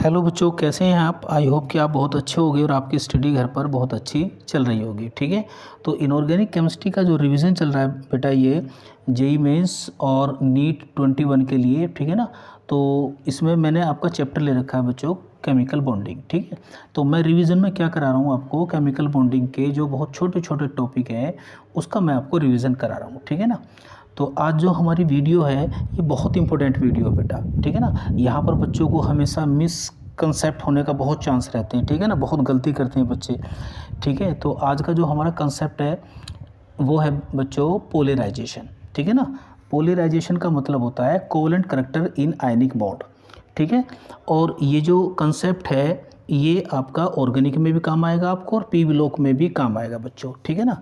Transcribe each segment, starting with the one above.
Hello बच्चों, कैसे हैं आप। आई होप कि आप बहुत अच्छे होंगे और आपकी स्टडी घर पर बहुत अच्छी चल रही होगी। ठीक है, तो इनऑर्गेनिक केमिस्ट्री का जो रिवीजन चल रहा है बेटा, ये जेई मेंस और नीट 21 के लिए। ठीक है ना, तो इसमें मैंने आपका चैप्टर ले रखा है बच्चों, केमिकल बॉन्डिंग। ठीक है, तो मैं रिवीजन में क्या करा रहा हूँ आपको, केमिकल बॉन्डिंग के जो बहुत छोटे छोटे टॉपिक हैं उसका मैं आपको रिवीजन करा रहा हूँ। ठीक है ना, तो आज जो हमारी वीडियो है ये बहुत इंपॉर्टेंट वीडियो है बेटा। ठीक है ना, यहाँ पर बच्चों को हमेशा मिसकंसेप्ट होने का बहुत चांस रहते हैं। ठीक है ना, बहुत गलती करते हैं बच्चे। ठीक है, तो आज का जो हमारा कंसेप्ट है वो है बच्चों पोलराइजेशन। ठीक है ना, पोलराइजेशन का मतलब होता है कोवेलेंट करैक्टर इन आयनिक बॉन्ड। ठीक है, और ये जो कंसेप्ट है ये आपका ऑर्गेनिक में भी काम आएगा आपको और पी ब्लॉक में भी काम आएगा बच्चों। ठीक है ना,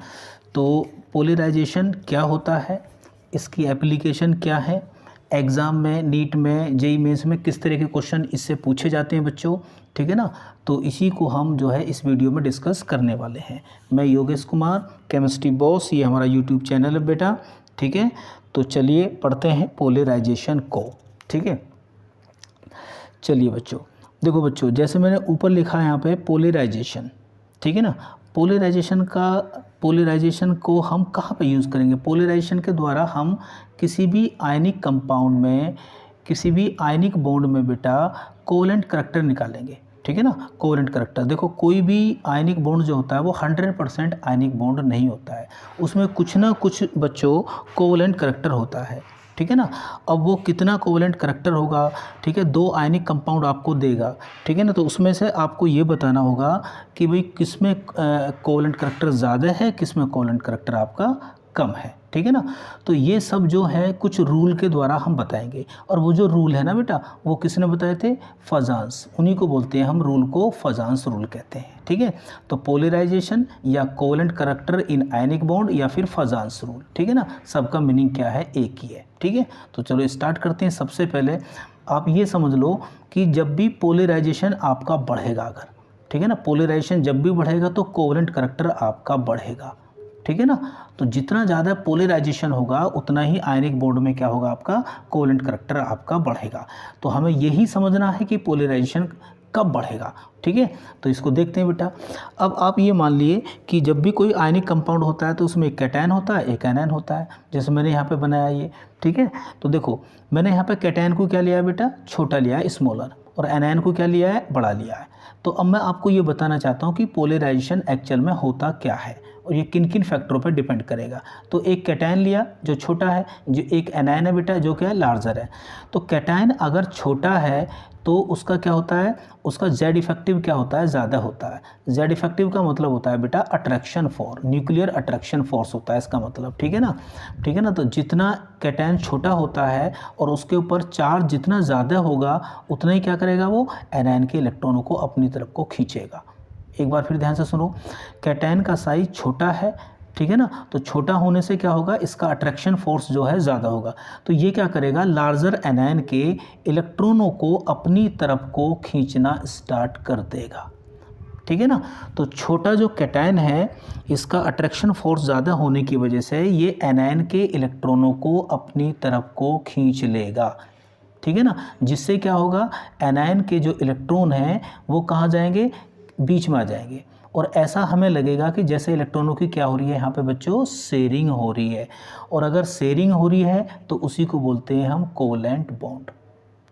तो पोलराइजेशन क्या होता है, इसकी एप्लीकेशन क्या है, एग्ज़ाम में, नीट में, जेई मेंस में किस तरह के क्वेश्चन इससे पूछे जाते हैं बच्चों। ठीक है ना, तो इसी को हम जो है इस वीडियो में डिस्कस करने वाले हैं। मैं योगेश कुमार, केमिस्ट्री बॉस, ये हमारा यूट्यूब चैनल है बेटा। ठीक है, तो चलिए पढ़ते हैं पोलराइजेशन को। ठीक है, चलिए बच्चों, देखो बच्चों, जैसे मैंने ऊपर लिखा है यहाँ पे पोलराइजेशन। ठीक है ना, पोलराइजेशन को हम कहाँ पे यूज़ करेंगे। पोलराइजेशन के द्वारा हम किसी भी आयनिक कंपाउंड में, किसी भी आयनिक बॉन्ड में बेटा कोवेलेंट करैक्टर निकालेंगे। ठीक है ना, कोवेलेंट करैक्टर, देखो कोई भी आयनिक बॉन्ड जो होता है वो 100% आयनिक बॉन्ड नहीं होता है, उसमें कुछ ना कुछ बच्चों कोवेलेंट करैक्टर होता है। ठीक है ना, अब वो कितना कोवेलेंट करैक्टर होगा, ठीक है, 2 आयनिक कंपाउंड आपको देगा। ठीक है ना, तो उसमें से आपको ये बताना होगा कि भाई किस में कोवेलेंट करैक्टर ज़्यादा है, किस में कोवेलेंट करैक्टर आपका कम है। ठीक है ना, तो ये सब जो है कुछ रूल के द्वारा हम बताएंगे, और वो जो रूल है ना बेटा वो किसने बताए थे, फजांस, उन्हीं को बोलते हैं हम, रूल को फजांस रूल कहते हैं। ठीक है, तो पोलराइजेशन या कोवेलेंट करैक्टर इन आयनिक बॉन्ड या फिर फजांस रूल। ठीक है ना, सबका मीनिंग क्या है, एक ही है। ठीक है, तो चलो स्टार्ट करते हैं। सबसे पहले आप ये समझ लो कि जब भी पोलराइजेशन आपका बढ़ेगा, अगर, ठीक है ना, पोलराइजेशन जब भी बढ़ेगा तो कोवेलेंट करैक्टर आपका बढ़ेगा। ठीक है ना, तो जितना ज़्यादा पोलराइजेशन होगा उतना ही आयनिक बॉन्ड में क्या होगा, आपका कोवेलेंट करैक्टर आपका बढ़ेगा। तो हमें यही समझना है कि पोलराइजेशन कब बढ़ेगा। ठीक है, तो इसको देखते हैं बेटा। अब आप ये मान लिए कि जब भी कोई आयनिक कंपाउंड होता है तो उसमें एक कैटायन होता है, एक एनायन होता है, जैसे मैंने यहाँ पे बनाया ये। ठीक है, तो देखो मैंने यहाँ पे कैटायन को क्या लिया है बेटा, छोटा लिया है, स्मॉलर, और एनायन को क्या लिया है, बड़ा लिया है। तो अब मैं आपको ये बताना चाहता हूँ कि पोलराइजेशन एक्चुअल में होता क्या है और ये किन किन फैक्टरों पर डिपेंड करेगा। तो एक कैटायन लिया जो छोटा है, जो एक एनायन है बेटा जो क्या है, लार्जर है। तो कैटायन अगर छोटा है तो उसका क्या होता है, उसका जेड इफेक्टिव क्या होता है, ज़्यादा होता है। जेड इफेक्टिव का मतलब होता है बेटा attraction force, nuclear attraction force होता है इसका मतलब। ठीक है ना, ठीक है ना, तो जितना कैटायन छोटा होता है और उसके ऊपर चार्ज जितना ज़्यादा होगा उतना ही क्या करेगा, वो एनायन के इलेक्ट्रॉनों को अपनी तरफ को खींचेगा। एक बार फिर ध्यान से सुनो, कैटायन का साइज छोटा है, ठीक है ना, तो छोटा होने से क्या होगा, इसका अट्रैक्शन फोर्स जो है ज़्यादा होगा। तो ये क्या करेगा, लार्जर एनायन के इलेक्ट्रॉनों को अपनी तरफ को खींचना स्टार्ट कर देगा। ठीक है ना, तो छोटा जो कैटायन है इसका अट्रैक्शन फोर्स ज़्यादा होने की वजह से ये एनायन के इलेक्ट्रॉनों को अपनी तरफ को खींच लेगा। ठीक है ना, जिससे क्या होगा, एनायन के जो इलेक्ट्रॉन हैं वो कहाँ जाएंगे, बीच में आ जाएंगे, और ऐसा हमें लगेगा कि जैसे इलेक्ट्रॉनों की क्या हो रही है यहाँ पे बच्चों, शेयरिंग हो रही है। और अगर शेयरिंग हो रही है तो उसी को बोलते हैं हम कोवेलेंट बॉन्ड।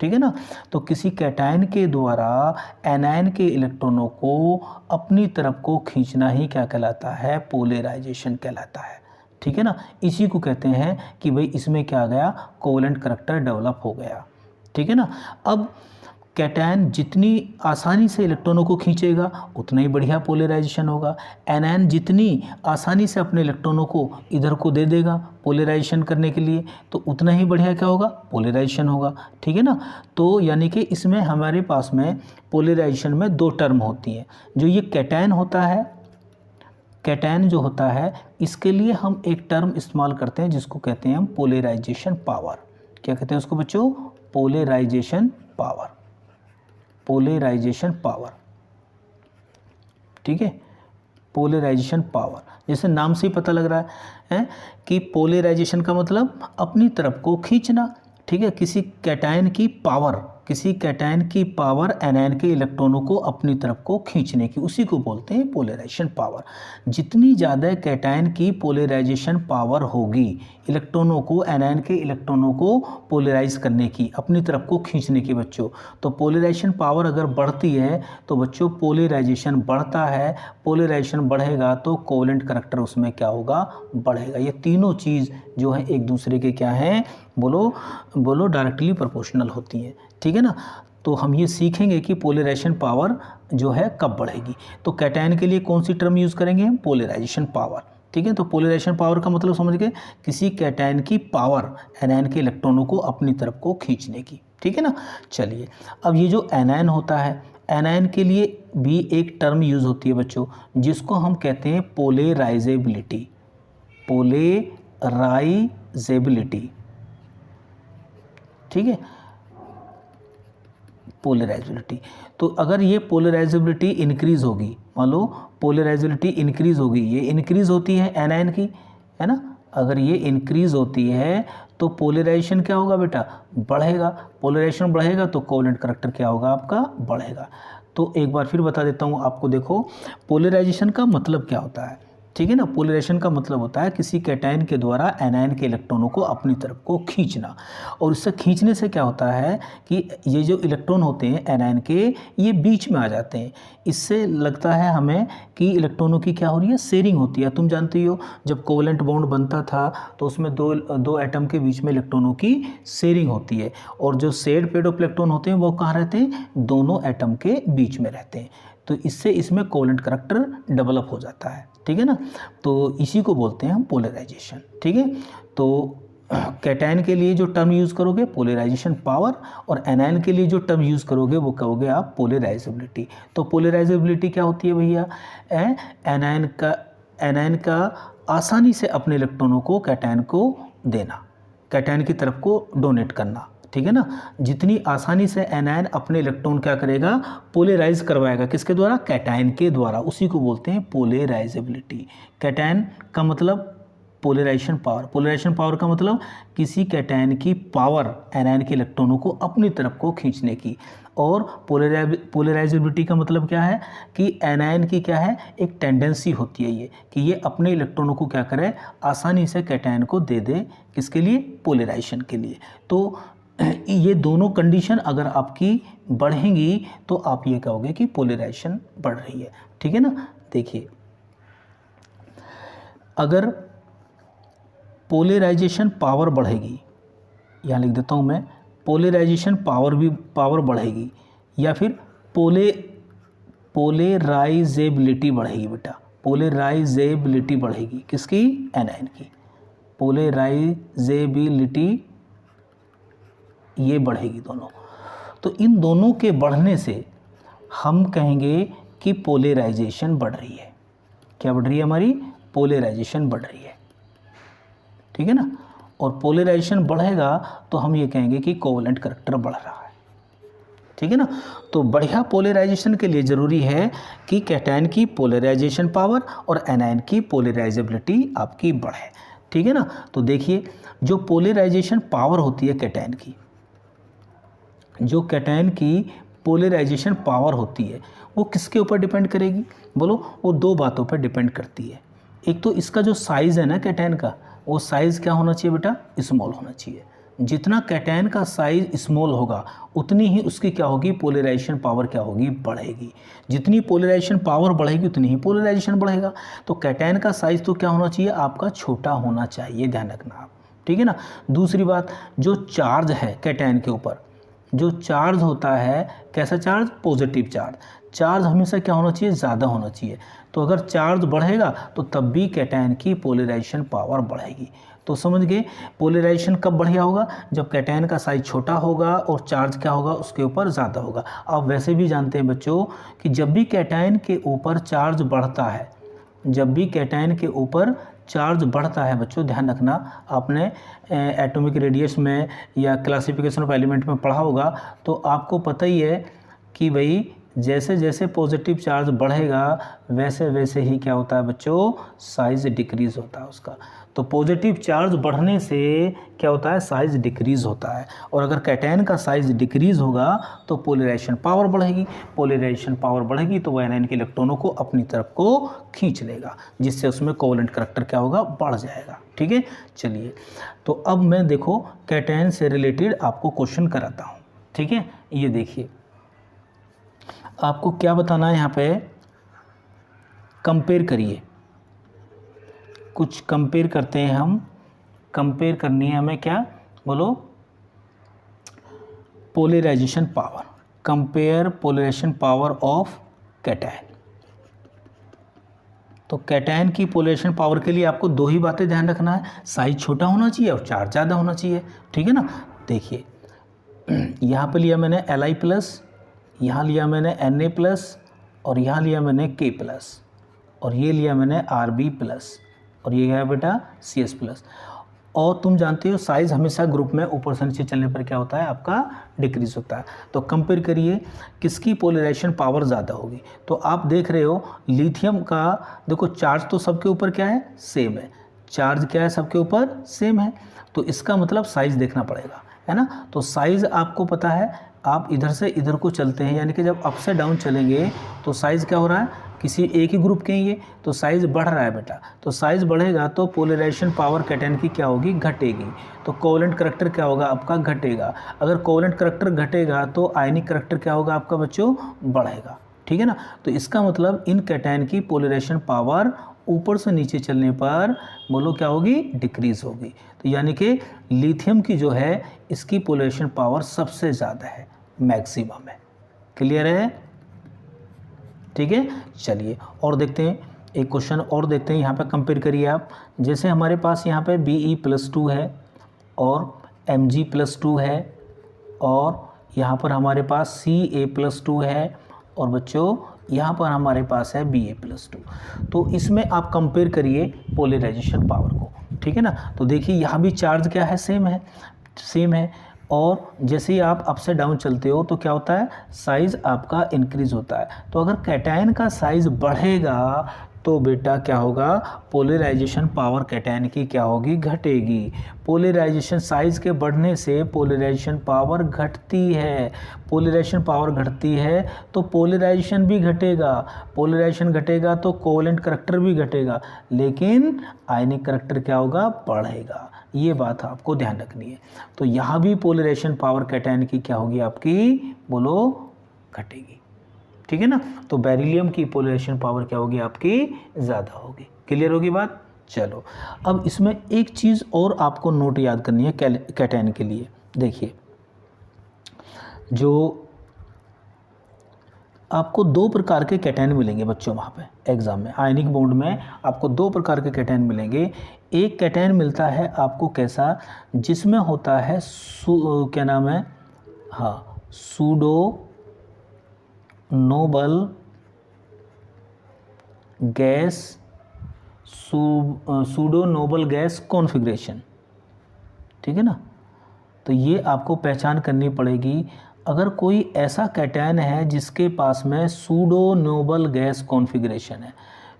ठीक है ना, तो किसी कैटायन के द्वारा एनायन के इलेक्ट्रॉनों को अपनी तरफ को खींचना ही क्या कहलाता है, पोलराइजेशन कहलाता है। ठीक है ना, इसी को कहते हैं कि भाई इसमें क्या आ गया, कोवेलेंट करैक्टर डेवलप हो गया। ठीक है ना, अब कैटायन जितनी आसानी से इलेक्ट्रॉनों को खींचेगा उतना ही बढ़िया पोलराइजेशन होगा। एनायन जितनी आसानी से अपने इलेक्ट्रॉनों को इधर को दे देगा पोलराइजेशन करने के लिए तो उतना ही बढ़िया क्या होगा, पोलराइजेशन होगा। ठीक है ना, तो यानी कि इसमें हमारे पास में पोलराइजेशन में 2 टर्म होती हैं। जो ये कैटायन होता है, कैटायन जो होता है इसके लिए हम एक टर्म इस्तेमाल करते हैं जिसको कहते हैं हम पोलराइजेशन पावर। क्या कहते हैं उसको बच्चों, पोलराइजेशन पावर, पोलराइजेशन पावर। ठीक है, पोलराइजेशन पावर, जैसे नाम से ही पता लग रहा है कि पोलराइजेशन का मतलब अपनी तरफ को खींचना। ठीक है, किसी कैटायन की पावर किसी कैटायन की पावर एनायन के इलेक्ट्रॉनों को अपनी तरफ को खींचने की, उसी को बोलते हैं पोलराइजेशन पावर। जितनी ज़्यादा कैटायन की पोलराइजेशन पावर होगी, इलेक्ट्रॉनों को, एनायन के इलेक्ट्रॉनों को पोलराइज करने की, अपनी तरफ को खींचने की बच्चों, तो पोलराइजेशन पावर अगर बढ़ती है तो बच्चों पोलराइजेशन बढ़ता है, पोलराइजेशन बढ़ेगा तो कोवेलेंट करैक्टर उसमें क्या होगा, बढ़ेगा। ये तीनों चीज़ जो है एक दूसरे के क्या हैं, बोलो डायरेक्टली प्रोपोर्शनल होती हैं, ठीक है ना। तो हम ये सीखेंगे कि पोलराइजेशन पावर जो है कब बढ़ेगी। तो कैटायन के लिए कौन सी टर्म यूज़ करेंगे हम, पोलराइजेशन पावर, ठीक है। तो पोलराइजेशन पावर का मतलब समझ गए, किसी कैटायन की पावर एनायन के इलेक्ट्रॉनों को अपनी तरफ को खींचने की, ठीक है ना। चलिए, अब ये जो एनायन होता है, एनायन के लिए भी एक टर्म यूज़ होती है बच्चों, जिसको हम कहते हैं पोलराइजेबिलिटी, पोलराइजेबिलिटी, ठीक है, पोलराइजेबिलिटी। तो अगर ये पोलराइजेबिलिटी इंक्रीज़ होगी, मान लो पोलराइजेबिलिटी इंक्रीज़ होगी, ये इंक्रीज़ होती है एनायन की, है ना, अगर ये इंक्रीज़ होती है तो पोलराइजेशन क्या होगा बेटा, बढ़ेगा। पोलराइजेशन बढ़ेगा तो कोवेलेंट करैक्टर क्या होगा आपका, बढ़ेगा। तो एक बार फिर बता देता हूँ आपको, देखो पोलराइजेशन का मतलब क्या होता है, ठीक है ना। पोलराइजेशन का मतलब होता है किसी कैटायन के द्वारा एनायन के इलेक्ट्रॉनों को अपनी तरफ को खींचना, और इससे खींचने से क्या होता है कि ये जो इलेक्ट्रॉन होते हैं एनायन के, ये बीच में आ जाते हैं। इससे लगता है हमें कि इलेक्ट्रॉनों की क्या हो रही है, शेयरिंग होती है। तुम जानती हो जब कोवेलेंट बॉन्ड बनता था तो उसमें दो एटम के बीच में इलेक्ट्रॉनों की शेयरिंग होती है, और जो शेयर्ड पेड ऑफ इलेक्ट्रॉन होते हैं वो कहाँ रहते हैं, दोनों एटम के बीच में रहते हैं। तो इससे इसमें कोवेलेंट करैक्टर डेवलप हो जाता है, ठीक है ना। तो इसी को बोलते हैं हम पोलराइजेशन, ठीक है। तो कैटायन के लिए जो टर्म यूज़ करोगे पोलराइजेशन पावर, और एनायन के लिए जो टर्म यूज़ करोगे वो कहोगे आप पोलराइजेबिलिटी। तो पोलराइजेबिलिटी क्या होती है भैया, एनायन का आसानी से अपने इलेक्ट्रॉनों को कैटायन को देना, कैटायन की तरफ को डोनेट करना, ठीक है ना। जितनी आसानी से एनायन अपने इलेक्ट्रॉन क्या करेगा, पोलराइज करवाएगा, किसके द्वारा, कैटायन के द्वारा, उसी को बोलते हैं पोलराइजेबिलिटी। कैटायन का मतलब पोलराइजेशन पावर, पोलराइजेशन पावर का मतलब किसी कैटायन की पावर एनायन के इलेक्ट्रॉनों को अपनी तरफ को खींचने की, और पोलराइजेबिलिटी का मतलब क्या है कि एनायन की क्या है, एक टेंडेंसी होती है ये कि ये अपने इलेक्ट्रॉनों को क्या करे, आसानी से कैटायन को दे दे, किसके लिए, पोलराइजेशन के लिए। तो ये दोनों कंडीशन अगर आपकी बढ़ेंगी तो आप ये कहोगे कि पोलराइजेशन बढ़ रही है, ठीक है ना। देखिए, अगर पोलराइजेशन पावर बढ़ेगी, यहाँ लिख देता हूँ मैं, पोलराइजेशन पावर बढ़ेगी, या फिर पोलराइजेबिलिटी बढ़ेगी बेटा, पोलराइजेबिलिटी बढ़ेगी, किसकी, एनायन की, पोलराइजेबिलिटी ये बढ़ेगी दोनों। तो इन दोनों के बढ़ने से हम कहेंगे कि पोलराइजेशन बढ़ रही है। क्या बढ़ रही है हमारी, पोलराइजेशन बढ़ रही है, ठीक है ना। और पोलराइजेशन बढ़ेगा तो हम ये कहेंगे कि कोवेलेंट करैक्टर बढ़ रहा है, ठीक है ना। तो बढ़िया पोलराइजेशन के लिए ज़रूरी है कि कैटायन की पोलराइजेशन पावर और एनायन की पोलराइजेबिलिटी आपकी बढ़े, ठीक है ना। तो देखिए, जो पोलराइजेशन पावर होती है कैटायन की, जो कैटायन की पोलराइजेशन पावर होती है वो किसके ऊपर डिपेंड करेगी, बोलो, वो दो बातों पर डिपेंड करती है। एक तो इसका जो साइज़ है ना कैटायन का, वो साइज़ क्या होना चाहिए बेटा, स्मॉल होना चाहिए। जितना कैटायन का साइज़ स्मॉल होगा उतनी ही उसकी क्या होगी, पोलराइजेशन पावर क्या होगी, बढ़ेगी। जितनी पोलराइजेशन पावर बढ़ेगी उतनी ही पोलराइजेशन बढ़ेगा। तो कैटायन का साइज़ तो क्या होना चाहिए आपका, छोटा होना चाहिए, ध्यान रखना आप, ठीक है ना। दूसरी बात, जो चार्ज है कैटायन के ऊपर, जो चार्ज होता है, कैसा चार्ज, पॉजिटिव चार्ज, चार्ज हमेशा क्या होना चाहिए, ज़्यादा होना चाहिए। तो अगर चार्ज बढ़ेगा तो तब भी कैटायन की पोलराइजेशन पावर बढ़ेगी। तो समझ गए, पोलराइजेशन कब बढ़िया होगा, जब कैटायन का साइज छोटा होगा और चार्ज क्या होगा, उसके ऊपर ज़्यादा होगा। आप वैसे भी जानते हैं बच्चों कि जब भी कैटायन के ऊपर चार्ज बढ़ता है, जब भी कैटायन के ऊपर चार्ज बढ़ता है बच्चों, ध्यान रखना, आपने एटॉमिक रेडियस में या क्लासिफिकेशन ऑफ एलिमेंट में पढ़ा होगा, तो आपको पता ही है कि भाई जैसे जैसे पॉजिटिव चार्ज बढ़ेगा वैसे वैसे ही क्या होता है बच्चों, साइज डिक्रीज होता है उसका। तो पॉजिटिव चार्ज बढ़ने से क्या होता है, साइज डिक्रीज होता है। और अगर कैटायन का साइज डिक्रीज होगा तो पोलराइजेशन पावर बढ़ेगी, पोलराइजेशन पावर बढ़ेगी तो वह एनायन के इलेक्ट्रॉनों को अपनी तरफ को खींच लेगा, जिससे उसमें कोवेलेंट करैक्टर क्या होगा, बढ़ जाएगा। ठीक है, चलिए तो अब मैं देखो कैटायन से रिलेटेड आपको क्वेश्चन कराता हूँ। ठीक है, ये देखिए आपको क्या बताना है यहाँ पे, कंपेयर करिए, कुछ कंपेयर करते हैं हम। कंपेयर करनी है हमें, क्या बोलो, polarisation power. Compare polarisation power of cation. तो कैटायन की पोलराइजेशन पावर के लिए आपको दो ही बातें ध्यान रखना है, साइज छोटा होना चाहिए और चार्ज ज़्यादा होना चाहिए। ठीक है ना, देखिए यहाँ पे लिया मैंने Li प्लस, यहाँ लिया मैंने Na प्लस, और यहाँ लिया मैंने K प्लस, और ये लिया मैंने Rb प्लस, और ये गया बेटा Cs प्लस। और तुम जानते हो साइज़ हमेशा ग्रुप में ऊपर से नीचे चलने पर क्या होता है, आपका डिक्रीज होता है। तो कंपेयर करिए किसकी पोलराइजेशन पावर ज़्यादा होगी। तो आप देख रहे हो लिथियम का, देखो चार्ज तो सबके ऊपर क्या है, सेम है, चार्ज क्या है सबके ऊपर सेम है, तो इसका मतलब साइज़ देखना पड़ेगा, है ना। तो साइज़ आपको पता है, आप इधर से इधर को चलते हैं, यानी कि जब अप से डाउन चलेंगे तो साइज़ क्या हो रहा है, किसी एक ही ग्रुप के ही ये, तो साइज़ बढ़ रहा है बेटा। तो साइज़ बढ़ेगा तो पोलराइजेशन पावर कैटायन की क्या होगी, घटेगी। तो कोवेलेंट करैक्टर क्या होगा आपका, घटेगा। अगर कोवेलेंट करैक्टर घटेगा तो आयनिक करैक्टर क्या होगा आपका बच्चों, बढ़ेगा। ठीक है ना, तो इसका मतलब इन कैटायन की पोलराइजेशन पावर ऊपर से नीचे चलने पर बोलो क्या होगी, डिक्रीज होगी। तो यानी कि लिथियम की जो है इसकी पोलराइजेशन पावर सबसे ज़्यादा है, मैक्सिमम है। क्लियर है, ठीक है। चलिए और देखते हैं, एक क्वेश्चन और देखते हैं, यहाँ पे कंपेयर करिए आप। जैसे हमारे पास यहाँ पे Be+2 है और Mg+2 है, और यहाँ पर हमारे पास Ca+2 है, और बच्चों यहाँ पर हमारे पास है Ba+2। तो इसमें आप कंपेयर करिए पोलराइजेशन पावर को। ठीक है ना, तो देखिए यहाँ भी चार्ज क्या है, सेम है, सेम है, और जैसे ही आप अप से डाउन चलते हो तो क्या होता है, साइज़ आपका इंक्रीज होता है। तो अगर कैटायन का साइज़ बढ़ेगा तो बेटा क्या होगा, पोलराइजेशन पावर कैटायन की क्या होगी, घटेगी। पोलराइजेशन साइज़ के बढ़ने से पोलराइजेशन पावर घटती है, पोलराइजेशन पावर घटती है तो पोलराइजेशन भी घटेगा, पोलराइजेशन घटेगा तो कोवेलेंट करैक्टर भी घटेगा, लेकिन आयनिक करैक्टर क्या होगा, बढ़ेगा। ये बात आपको ध्यान रखनी है। तो यहाँ भी पोलराइजेशन पावर कैटायन की क्या होगी आपकी, बोलो, घटेगी। ठीक है ना, तो बेरिलियम की पोलराइजेशन पावर क्या होगी आपकी, ज़्यादा होगी। क्लियर होगी बात। चलो अब इसमें एक चीज़ और आपको नोट याद करनी है कैटायन के लिए। देखिए जो आपको दो प्रकार के कैटायन मिलेंगे बच्चों वहाँ पे एग्ज़ाम में, आयनिक बॉन्ड में आपको दो प्रकार के कैटायन मिलेंगे। एक कैटायन मिलता है आपको कैसा, जिसमें होता है क्या नाम है, हाँ, pseudo noble gas, pseudo noble gas configuration. ठीक है ना, तो ये आपको पहचान करनी पड़ेगी। अगर कोई ऐसा कैटायन है जिसके पास में सूडो नोबल गैस कॉन्फ़िगरेशन है,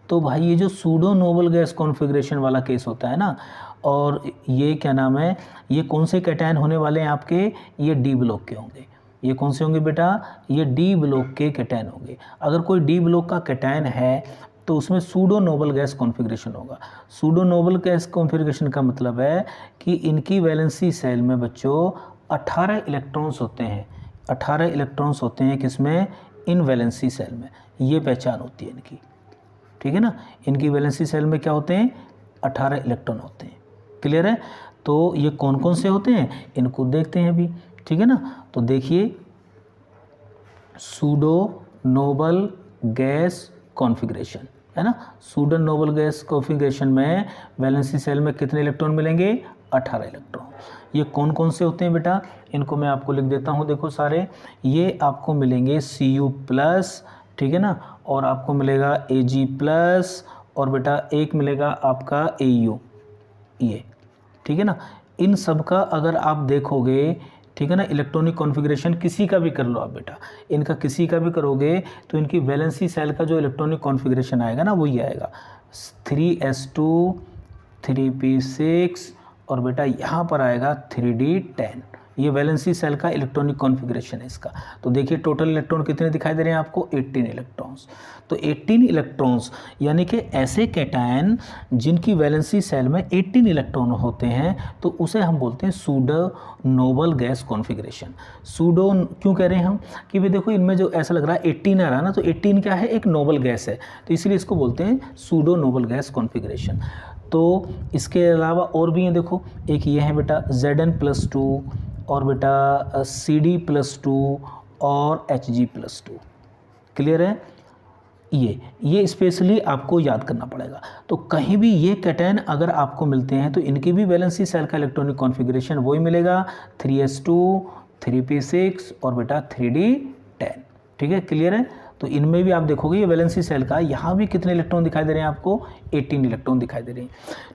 तो भाई ये जो सूडो नोबल गैस कॉन्फ़िगरेशन वाला केस होता है ना, और ये क्या नाम है, ये कौन से कैटायन होने वाले हैं आपके, ये डी ब्लॉक के होंगे। ये कौन से होंगे बेटा, ये डी ब्लॉक के कैटायन होंगे। अगर कोई डी ब्लॉक का कैटायन है तो उसमें सूडो नोबल गैस कॉन्फ़िगरेशन होगा। सूडो नोबल गैस कॉन्फ़िगरेशन का मतलब है कि इनकी वैलेंसी सेल में बच्चों 18 इलेक्ट्रॉन्स होते हैं, 18 इलेक्ट्रॉन्स होते हैं किसमें, इन वैलेंसी सेल में। ये पहचान होती है इनकी। ठीक है ना, इनकी वैलेंसी सेल में क्या होते हैं, 18 इलेक्ट्रॉन होते हैं। क्लियर है, तो ये कौन कौन से होते हैं, इनको देखते हैं अभी। ठीक है ना, तो देखिए सूडो नोबल गैस कॉन्फ़िगरेशन है ना, सूडो नोबल गैस कॉन्फ़िगरेशन में वैलेंसी सेल में कितने इलेक्ट्रॉन मिलेंगे, 18 इलेक्ट्रॉन। ये कौन कौन से होते हैं बेटा, इनको मैं आपको लिख देता हूँ। देखो सारे ये आपको मिलेंगे Cu+, ठीक है ना, और आपको मिलेगा Ag+, और बेटा एक मिलेगा आपका Au, ये। ठीक है ना, इन सब का अगर आप देखोगे, ठीक है ना। इलेक्ट्रॉनिक कॉन्फ़िगरेशन किसी का भी कर लो आप बेटा, इनका किसी का भी करोगे तो इनकी वैलेंसी सेल का जो इलेक्ट्रॉनिक कॉन्फ़िगरेशन आएगा ना वही आएगा 3s2 3p6 और बेटा यहाँ पर आएगा 3d10। ये वैलेंसी सेल का इलेक्ट्रॉनिक कॉन्फ़िगरेशन है इसका। तो देखिए टोटल इलेक्ट्रॉन कितने दिखाई दे रहे हैं आपको, 18 इलेक्ट्रॉन्स। तो 18 इलेक्ट्रॉन्स यानी कि ऐसे कैटायन जिनकी वैलेंसी सेल में 18 इलेक्ट्रॉन होते हैं तो उसे हम बोलते हैं pseudo noble gas configuration. Pseudo क्यों कह रहे हैं हम कि भाई देखो इनमें जो ऐसा लग रहा है 18 आ रहा है ना, तो 18 क्या है, एक नोबल गैस है, तो इसलिए इसको बोलते हैं सूडो नोबल गैस कॉन्फ़िगरेशन। तो इसके अलावा और भी हैं, देखो एक ये है बेटा Zn+2 और बेटा Cd+2 और Hg+2। क्लियर है। ये स्पेशली आपको याद करना पड़ेगा। तो कहीं भी ये कैटायन अगर आपको मिलते हैं तो इनकी भी वैलेंसी सेल का इलेक्ट्रॉनिक कॉन्फ़िगरेशन वही मिलेगा 3s2 3p6 और बेटा 3d10। ठीक है, क्लियर है। तो इनमें भी आप देखोगे ये वैलेंसी सेल का यहाँ भी कितने इलेक्ट्रॉन दिखाई दे रहे हैं आपको, 18 इलेक्ट्रॉन दिखाई दे रहे हैं।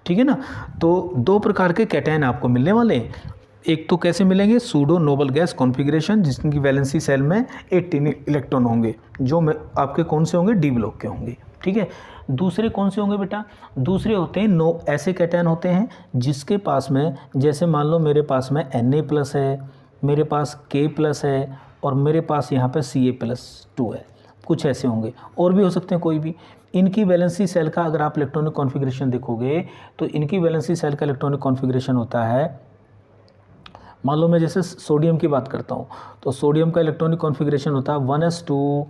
ठीक है ना। तो दो प्रकार के कैटायन आपको मिलने वाले हैं। एक तो कैसे मिलेंगे, सूडो नोबल गैस कॉन्फ़िगरेशन जिसकी वैलेंसी सेल में 18 इलेक्ट्रॉन होंगे, जो आपके कौन से होंगे, डी ब्लॉक के होंगे। ठीक है। दूसरे कौन से होंगे बेटा, दूसरे होते हैं ऐसे कैटायन होते हैं जिसके पास में, जैसे मान लो मेरे पास में Na+ है, मेरे पास K+ है और मेरे पास यहाँ पे Ca+2 है, कुछ ऐसे होंगे, और भी हो सकते हैं कोई भी। इनकी वैलेंसी सेल का अगर आप इलेक्ट्रॉनिक कॉन्फ़िगरेशन देखोगे तो इनकी वैलेंसी सेल का इलेक्ट्रॉनिक कॉन्फ़िगरेशन होता है, मान लो मैं जैसे सोडियम की बात करता हूँ तो सोडियम का इलेक्ट्रॉनिक कॉन्फ़िगरेशन होता है 1s2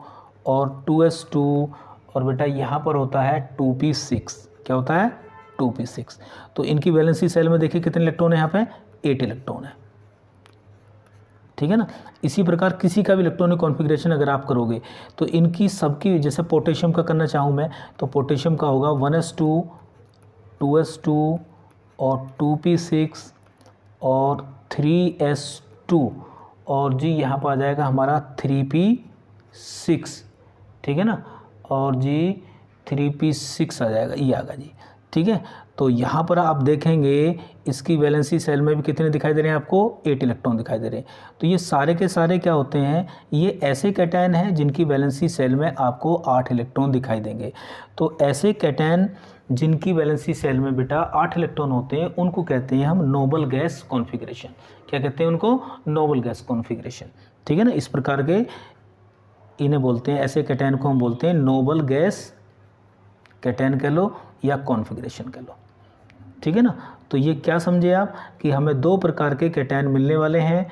और 2s2 और बेटा यहाँ पर होता है 2p6। क्या होता है, 2p6। तो इनकी वैलेंसी सेल में देखिए कितने इलेक्ट्रॉन है, यहाँ पे 8 इलेक्ट्रॉन है। ठीक है ना। इसी प्रकार किसी का भी इलेक्ट्रॉनिक कॉन्फ़िगरेशन अगर आप करोगे तो इनकी सबकी, जैसे पोटेशियम का करना चाहूँ मैं तो पोटेशियम का होगा 1s2 2s2 और 2p6 और 3s2 और जी यहाँ पर आ जाएगा हमारा 3p6। ठीक है ना, और जी 3p6 आ जाएगा, ये आएगा जी। ठीक है। तो यहाँ पर आप देखेंगे इसकी वैलेंसी सेल में भी कितने दिखाई दे रहे हैं आपको, 8 इलेक्ट्रॉन दिखाई दे रहे हैं। तो ये सारे के सारे क्या होते हैं, ये ऐसे कैटायन हैं जिनकी वैलेंसी सेल में आपको 8 इलेक्ट्रॉन दिखाई देंगे। तो ऐसे कैटायन जिनकी वैलेंसी सेल में बेटा 8 इलेक्ट्रॉन होते हैं उनको कहते हैं हम नोबल गैस कॉन्फ़िगरेशन। क्या कहते हैं उनको, नोबल गैस कॉन्फ़िगरेशन। ठीक है ना। इस प्रकार के इन्हें बोलते हैं, ऐसे कैटायन को हम बोलते हैं नोबल गैस कैटायन कह लो या कॉन्फ़िगरेशन कह लो। ठीक है ना। तो ये क्या समझे आप कि हमें दो प्रकार के कैटायन मिलने वाले हैं,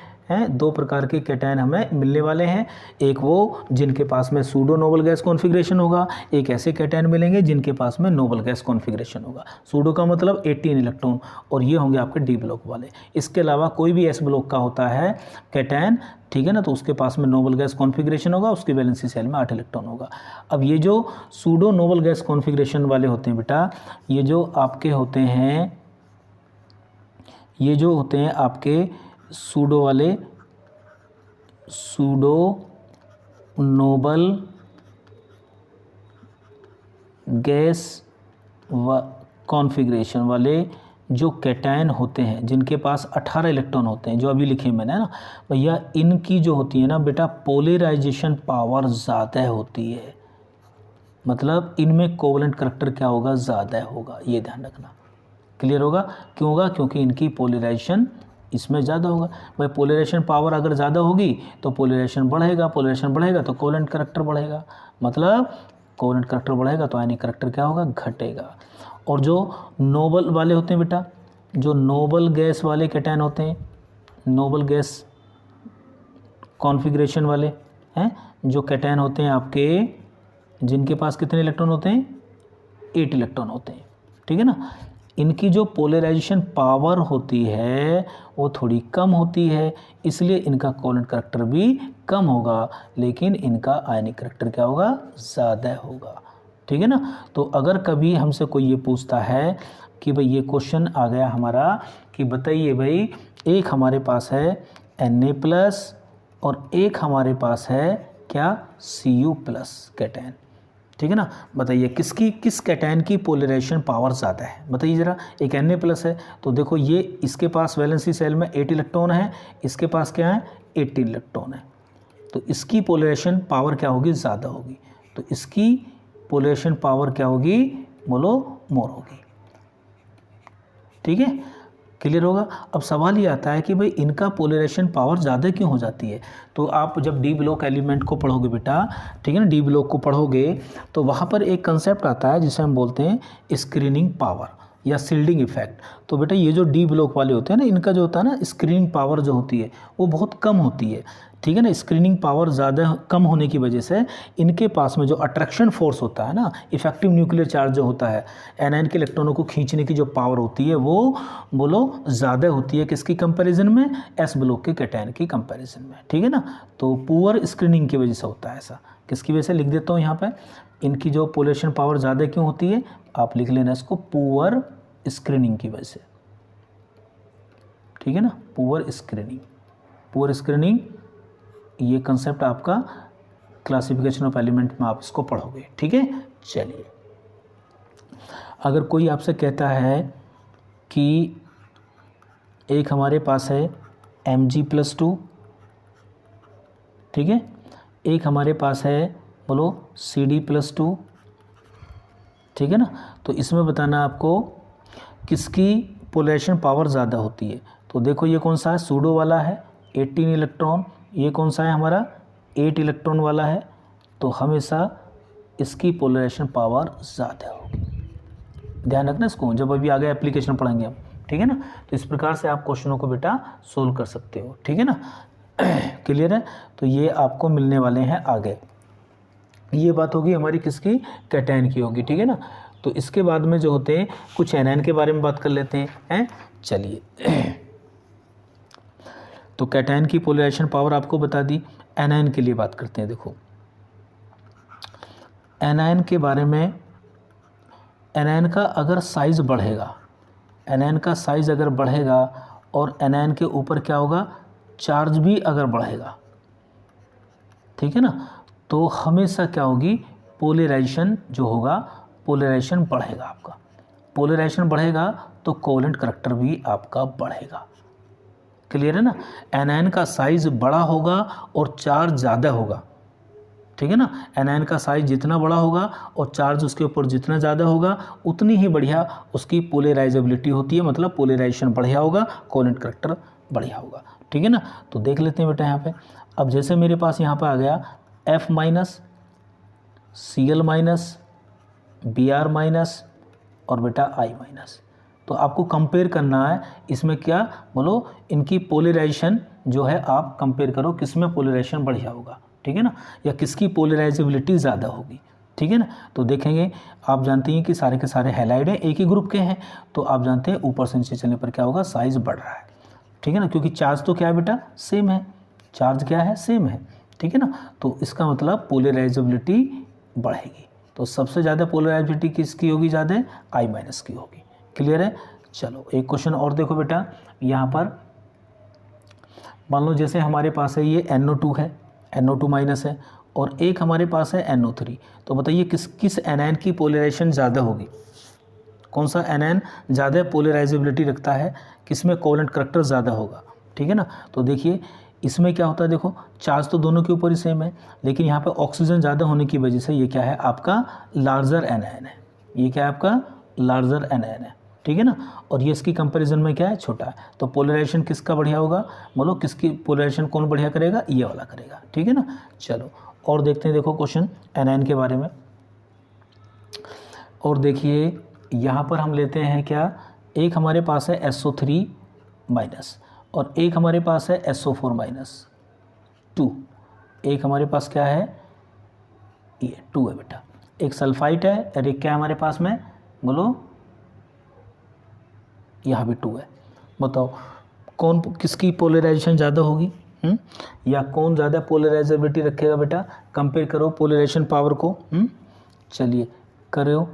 दो प्रकार के कैटायन हमें मिलने वाले हैं। एक वो जिनके पास में सूडो नोबल गैस कॉन्फ़िगरेशन होगा, एक ऐसे कैटायन मिलेंगे जिनके पास में नोबल गैस कॉन्फ़िगरेशन होगा। सूडो का मतलब 18 इलेक्ट्रॉन और ये होंगे आपके डी ब्लॉक वाले। इसके अलावा कोई भी एस ब्लॉक का होता है कैटायन, ठीक है ना, तो उसके पास में नोबल गैस कॉन्फ़िगरेशन होगा, उसकी वैलेंसी सेल में 8 इलेक्ट्रॉन होगा। अब ये जो सूडो नोबल गैस कॉन्फ़िगरेशन वाले होते हैं बेटा, ये जो आपके होते हैं, ये जो होते हैं आपके सूडो वाले, सूडो नोबल गैस कॉन्फ़िगरेशन वाले जो कैटायन होते हैं जिनके पास 18 इलेक्ट्रॉन होते हैं, जो अभी लिखे मैंने ना भैया, इनकी जो होती है ना बेटा पोलराइजेशन पावर ज़्यादा होती है। मतलब इनमें कोवलेंट करैक्टर क्या होगा, ज़्यादा होगा, ये ध्यान रखना। क्लियर होगा, क्यों होगा, क्योंकि इनकी पोलराइजेशन इसमें ज़्यादा होगा। भाई पोलराइजेशन पावर अगर ज़्यादा होगी तो पोलराइजेशन बढ़ेगा, पोलराइजेशन बढ़ेगा तो कोवलेंट करैक्टर बढ़ेगा, मतलब कोवलेंट करैक्टर बढ़ेगा तो आयनिक करैक्टर क्या होगा, घटेगा। और जो नोबल वाले होते हैं बेटा, जो नोबल गैस वाले कैटायन होते हैं, नोबल गैस कॉन्फ़िगरेशन वाले हैं, जो कैटायन होते हैं आपके जिनके पास कितने इलेक्ट्रॉन होते हैं, 8 इलेक्ट्रॉन होते हैं। ठीक है ना। इनकी जो पोलराइजेशन पावर होती है वो थोड़ी कम होती है, इसलिए इनका कोवलेंट करैक्टर भी कम होगा, लेकिन इनका आयनिक करैक्टर क्या होगा, ज़्यादा होगा। ठीक है ना। तो अगर कभी हमसे कोई ये पूछता है कि भाई ये क्वेश्चन आ गया हमारा कि बताइए भाई, एक हमारे पास है Na+ और एक हमारे पास है क्या, Cu+ कैटायन। ठीक है ना। बताइए किस कैटायन की पोलराइजेशन पावर ज़्यादा है, बताइए ज़रा। एक Na+ है, तो देखो ये इसके पास वैलेंसी सेल में 8 इलेक्ट्रॉन है, इसके पास क्या है 18 इलेक्ट्रॉन है, तो इसकी पोलराइजेशन पावर क्या होगी, ज़्यादा होगी। तो इसकी पोलराइजेशन पावर क्या होगी, बोलो मोर होगी। ठीक है, क्लियर होगा। अब सवाल ये आता है कि भाई इनका पोलराइजेशन पावर ज़्यादा क्यों हो जाती है। तो आप जब डी ब्लॉक एलिमेंट को पढ़ोगे बेटा, ठीक है ना, डी ब्लॉक को पढ़ोगे तो वहाँ पर एक कंसेप्ट आता है जिसे हम बोलते हैं स्क्रीनिंग पावर या शील्डिंग इफेक्ट। तो बेटा ये जो डी ब्लॉक वाले होते हैं ना, इनका जो होता है ना स्क्रीनिंग पावर जो होती है वो बहुत कम होती है। ठीक है ना, स्क्रीनिंग पावर ज़्यादा कम होने की वजह से इनके पास में जो अट्रैक्शन फोर्स होता है ना, इफेक्टिव न्यूक्लियर चार्ज जो होता है, एनायन के इलेक्ट्रॉनों को खींचने की जो पावर होती है वो बोलो ज़्यादा होती है किसकी कंपैरिजन में, एस ब्लॉक के कैटायन की कंपैरिजन में। ठीक है ना, तो पुअर स्क्रीनिंग की वजह से होता है ऐसा। किसकी वजह से, लिख देता हूँ यहाँ पे, इनकी जो पोलराइजेशन पावर ज़्यादा क्यों होती है, आप लिख लेना इसको पुअर स्क्रीनिंग की वजह से। ठीक है ना, पुअर स्क्रीनिंग ये कंसेप्ट आपका क्लासिफिकेशन ऑफ एलिमेंट में आप इसको पढ़ोगे। ठीक है, चलिए अगर कोई आपसे कहता है कि एक हमारे पास है Mg+2, ठीक है, एक हमारे पास है बोलो Cd+2, ठीक है ना, तो इसमें बताना आपको किसकी पोलराइजेशन पावर ज़्यादा होती है। तो देखो ये कौन सा है, सूडो वाला है 18 इलेक्ट्रॉन, ये कौन सा है हमारा 8 इलेक्ट्रॉन वाला है, तो हमेशा इसकी पोलराइजेशन पावर ज़्यादा होगी। ध्यान रखना इसको, जब अभी आगे एप्लीकेशन पढ़ेंगे हम। ठीक है ना, तो इस प्रकार से आप क्वेश्चनों को बेटा सोल्व कर सकते हो। ठीक है ना, क्लियर है। तो ये आपको मिलने वाले हैं आगे। ये बात होगी हमारी किसकी, कैटायन की होगी। ठीक है ना, तो इसके बाद में जो होते हैं कुछ एनायन के बारे में बात कर लेते हैं। चलिए तो कैटायन की पोलराइजेशन पावर आपको बता दी, एनायन के लिए बात करते हैं। देखो एनायन के बारे में, एनायन का अगर साइज़ बढ़ेगा, एनायन का साइज़ अगर बढ़ेगा और एनायन के ऊपर क्या होगा, चार्ज भी अगर बढ़ेगा, ठीक है ना, तो हमेशा क्या होगी, पोलराइजेशन जो होगा, पोलराइजेशन बढ़ेगा आपका। पोलराइजेशन बढ़ेगा तो कोवेलेंट करैक्टर भी आपका बढ़ेगा। क्लियर है ना, एनायन का साइज़ बड़ा होगा और चार्ज ज़्यादा होगा। ठीक है ना, एनायन का साइज़ जितना बड़ा होगा और चार्ज उसके ऊपर जितना ज़्यादा होगा उतनी ही बढ़िया उसकी पोलराइजेबिलिटी होती है, मतलब पोलराइजेशन बढ़िया होगा, कोवेलेंट करैक्टर बढ़िया होगा। ठीक है ना, तो देख लेते हैं बेटा यहाँ पे। अब जैसे मेरे पास यहाँ पे आ गया F-, Cl-, Br- और बेटा I-, तो आपको कंपेयर करना है इसमें क्या बोलो, इनकी पोलराइजेशन जो है आप कंपेयर करो किसमें पोलराइजेशन बढ़िया होगा। ठीक है ना, या किसकी पोलराइजेबिलिटी ज़्यादा होगी। ठीक है ना, तो देखेंगे, आप जानते हैं कि सारे के सारे हैलाइड हैं, एक ही ग्रुप के हैं, तो आप जानते हैं ऊपर से नीचे चलने पर क्या होगा, साइज़ बढ़ रहा है। ठीक है ना, क्योंकि चार्ज तो क्या है बेटा, सेम है, चार्ज क्या है, सेम है। ठीक है ना, तो इसका मतलब पोलराइजेबिलिटी बढ़ेगी। तो सबसे ज़्यादा पोलराइजेबिलिटी किसकी होगी, ज़्यादा I- की होगी। क्लियर है। चलो एक क्वेश्चन और देखो बेटा, यहाँ पर मान लो जैसे हमारे पास है ये NO2 है, NO2- है, और एक हमारे पास है NO3, तो बताइए किस एनायन की पोलराइजेशन ज़्यादा होगी, कौन सा एनायन ज़्यादा पोलराइजेबिलिटी रखता है, किसमें कोवेलेंट करैक्टर ज़्यादा होगा। ठीक है ना, तो देखिए इसमें क्या होता है, देखो चार्ज तो दोनों के ऊपर ही सेम है, लेकिन यहाँ पे ऑक्सीजन ज़्यादा होने की वजह से ये क्या है, आपका लार्जर एनायन है। ये क्या है, आपका लार्जर एनायन है। ठीक है ना, और ये इसकी कंपैरिजन में क्या है, छोटा है। तो पोलराइजेशन किसका बढ़िया होगा, बोलो किसकी पोलराइजेशन कौन बढ़िया करेगा, ये वाला करेगा। ठीक है ना, चलो और देखते हैं, देखो क्वेश्चन एनायन के बारे में। और देखिए यहाँ पर हम लेते हैं क्या, एक हमारे पास है SO3- और एक हमारे पास है SO4-2। एक हमारे पास क्या है, ये 2 है बेटा, एक सल्फाइट है और एक क्या है हमारे पास में, बोलो यहाँ भी 2 है। बताओ कौन किसकी पोलराइजेशन ज़्यादा होगी, या कौन ज़्यादा पोलराइजेबिलिटी रखेगा बेटा, कंपेयर करो पोलराइजेशन पावर को। चलिए करो,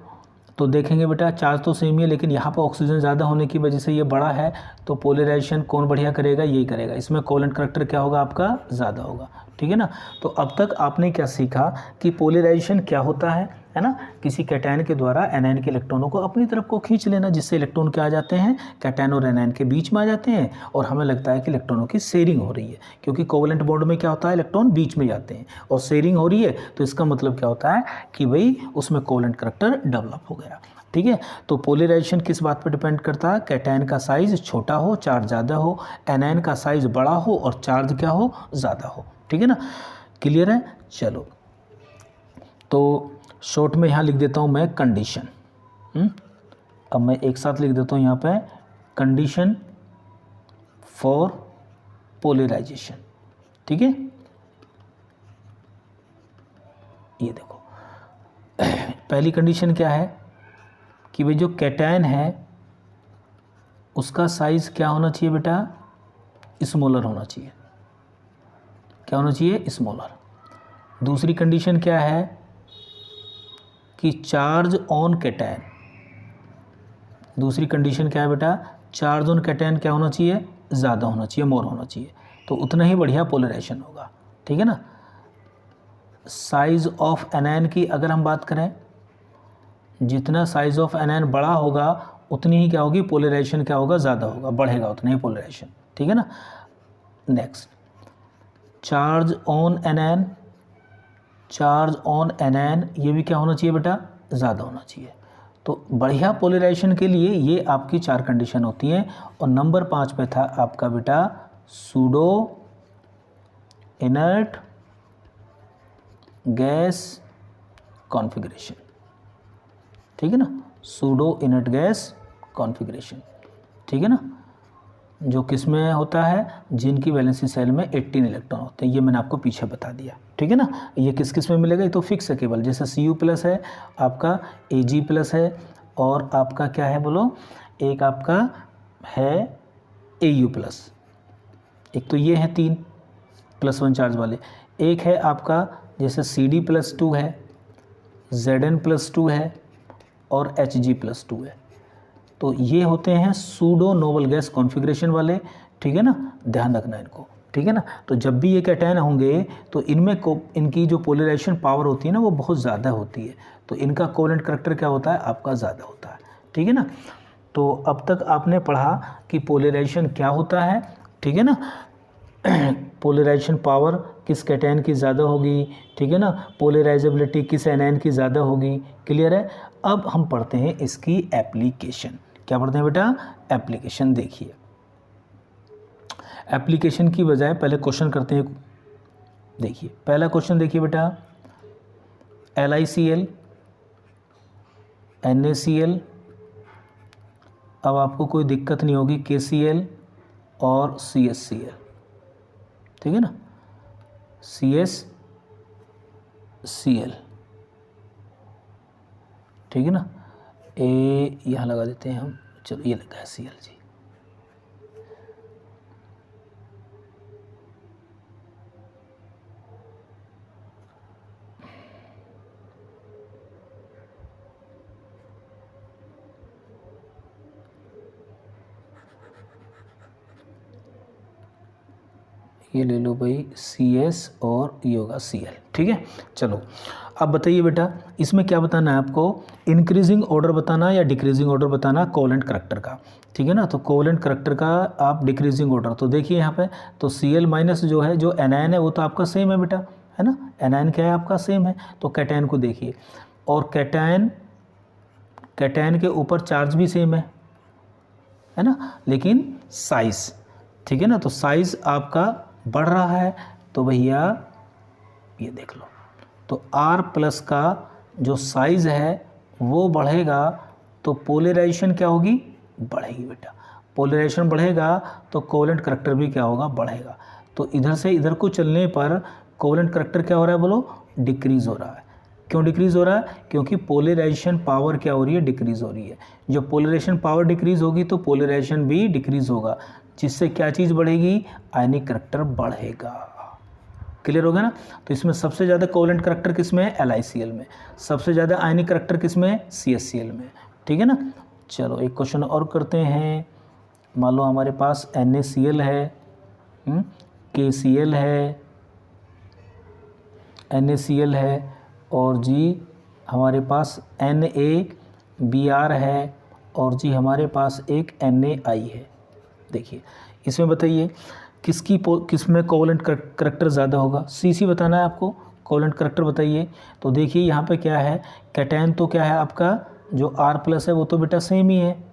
तो देखेंगे बेटा चार्ज तो सेम ही है, लेकिन यहाँ पर ऑक्सीजन ज़्यादा होने की वजह से ये बड़ा है, तो पोलराइजेशन कौन बढ़िया करेगा, यही करेगा। इसमें कोवेलेंट करैक्टर क्या होगा, आपका ज़्यादा होगा। ठीक है ना, तो अब तक आपने क्या सीखा कि पोलराइजेशन क्या होता है, है ना, किसी कैटायन के द्वारा एनायन के इलेक्ट्रॉनों को अपनी तरफ को खींच लेना, जिससे इलेक्ट्रॉन क्या आ जाते हैं, कैटायन और एनायन के बीच में आ जाते हैं और हमें लगता है कि इलेक्ट्रॉनों की शेयरिंग हो रही है, क्योंकि कोवेलेंट बॉन्ड में क्या होता है, इलेक्ट्रॉन बीच में जाते हैं और शेयरिंग हो रही है, तो इसका मतलब क्या होता है कि भाई उसमें कोवेलेंट करैक्टर डेवलप हो गया। ठीक है, तो पोलराइजेशन किस बात पर डिपेंड करता है, कैटायन का साइज छोटा हो, चार्ज ज़्यादा हो, एनायन का साइज बड़ा हो और चार्ज क्या हो, ज़्यादा हो। ठीक है ना, क्लियर है। चलो, तो शॉर्ट में यहाँ लिख देता हूँ मैं कंडीशन। अब मैं एक साथ लिख देता हूँ यहाँ पे कंडीशन फॉर पोलराइजेशन। ठीक है, ये देखो पहली कंडीशन क्या है कि भाई जो कैटायन है उसका साइज क्या होना चाहिए बेटा, स्मॉलर होना चाहिए। क्या होना चाहिए, स्मॉलर। दूसरी कंडीशन क्या है कि चार्ज ऑन कैटायन, दूसरी कंडीशन क्या है बेटा, चार्ज ऑन कैटायन क्या होना चाहिए, ज़्यादा होना चाहिए, मोर होना चाहिए, तो उतना ही बढ़िया पोलराइजेशन होगा। ठीक है ना। साइज ऑफ एनायन की अगर हम बात करें, जितना साइज ऑफ एनायन बड़ा होगा उतनी ही क्या होगी, पोलराइजेशन क्या होगा, ज़्यादा होगा, बढ़ेगा उतना ही पोलराइजेशन। ठीक है ना। Next, charge on anion, charge on anion ये भी क्या होना चाहिए बेटा, ज़्यादा होना चाहिए। तो बढ़िया पोलराइजेशन के लिए ये आपकी 4 कंडीशन होती हैं। और नंबर 5 पे था आपका बेटा सूडो इनर्ट गैस कॉन्फ़िगरेशन। ठीक है ना, सूडो इनर्ट गैस कॉन्फ़िगरेशन। ठीक है ना, जो किस में होता है, जिनकी वैलेंसी सेल में 18 इलेक्ट्रॉन होते हैं, ये मैंने आपको पीछे बता दिया। ठीक है ना, ये किस किस में मिलेगा, ये तो फिक्स है केवल, जैसे Cu+ है आपका, Ag+ है और आपका क्या है बोलो, एक आपका है Au+। एक तो ये है 3 +1 चार्ज वाले, एक है आपका जैसे Cd+2 है, Zn+2 है और Hg+2 है। तो ये होते हैं सूडो नोबल गैस कॉन्फ़िगरेशन वाले। ठीक है ना, ध्यान रखना इनको। ठीक है ना, तो जब भी ये कैटायन होंगे तो इनमें इनकी जो पोलराइजेशन पावर होती है ना वो बहुत ज़्यादा होती है, तो इनका कोवेलेंट करैक्टर क्या होता है, आपका ज़्यादा होता है। ठीक है ना, तो अब तक आपने पढ़ा कि पोलराइजेशन क्या होता है। ठीक है ना, पोलराइजेशन पावर किस कैटायन की ज़्यादा होगी, ठीक है ना, पोलराइजेबिलिटी किस एनायन की ज़्यादा होगी। क्लियर है। अब हम पढ़ते हैं इसकी एप्लीकेशन। क्या पढ़ते हैं बेटा, एप्लीकेशन। देखिए, एप्लीकेशन की बजाय पहले क्वेश्चन करते हैं। देखिए पहला क्वेश्चन देखिए बेटा, LiCl NaCl, अब आपको कोई दिक्कत नहीं होगी, KCl और CsCl। ठीक है ना, CsCl। ठीक है ना, ए यहाँ लगा देते हैं हम, चलो ये लगा है Cl जी। ये ले लो भाई CS और ये होगा Cl। ठीक है, चलो अब बताइए बेटा इसमें क्या बताना है आपको, इंक्रीजिंग ऑर्डर बताना या डिक्रीजिंग ऑर्डर बताना कोवेलेंट करैक्टर का। ठीक है ना, तो कोवेलेंट करैक्टर का आप डिक्रीजिंग ऑर्डर, तो देखिए यहाँ पे तो Cl- जो है, जो एनायन है वो तो आपका सेम है बेटा, है ना, एनायन क्या है आपका सेम है। तो कैटायन को देखिए, और कैटायन के ऊपर चार्ज भी सेम है ना, लेकिन साइज, ठीक है ना, तो साइज आपका बढ़ रहा है, तो भैया ये देख लो, तो R+ का जो साइज है वो बढ़ेगा तो पोलराइजेशन क्या होगी, बढ़ेगी बेटा। पोलराइजेशन बढ़ेगा तो कोवेलेंट करैक्टर भी क्या होगा, बढ़ेगा। तो इधर से इधर को चलने पर कोवेलेंट करैक्टर क्या हो रहा है बोलो, डिक्रीज हो रहा है। क्यों डिक्रीज हो रहा है, क्योंकि पोलराइजेशन पावर क्या हो रही है, डिक्रीज हो रही है। जब पोलराइजेशन पावर डिक्रीज होगी तो पोलराइजेशन भी डिक्रीज होगा, जिससे क्या चीज़ बढ़ेगी, आयनिक करैक्टर बढ़ेगा। क्लियर हो गया ना। तो इसमें सबसे ज़्यादा कोवेलेंट करैक्टर किस में है, LiCl में। सबसे ज़्यादा आयनिक करैक्टर किस में है, CsCl में। ठीक है ना। चलो एक क्वेश्चन और करते हैं। मान लो हमारे पास NaCl है, KCl है, NaCl है और जी हमारे पास NaBr है और जी हमारे पास एक NaI है। देखिए इसमें बताइए किस में कोवेलेंट करैक्टर ज़्यादा होगा, CC बताना है आपको, कोवेलेंट करैक्टर बताइए। तो देखिए यहाँ पे क्या है, कैटायन तो क्या है आपका जो R+ है वो तो बेटा सेम ही है,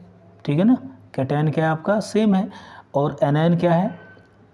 ठीक है ना, कैटायन क्या है आपका सेम है। और एनायन क्या है,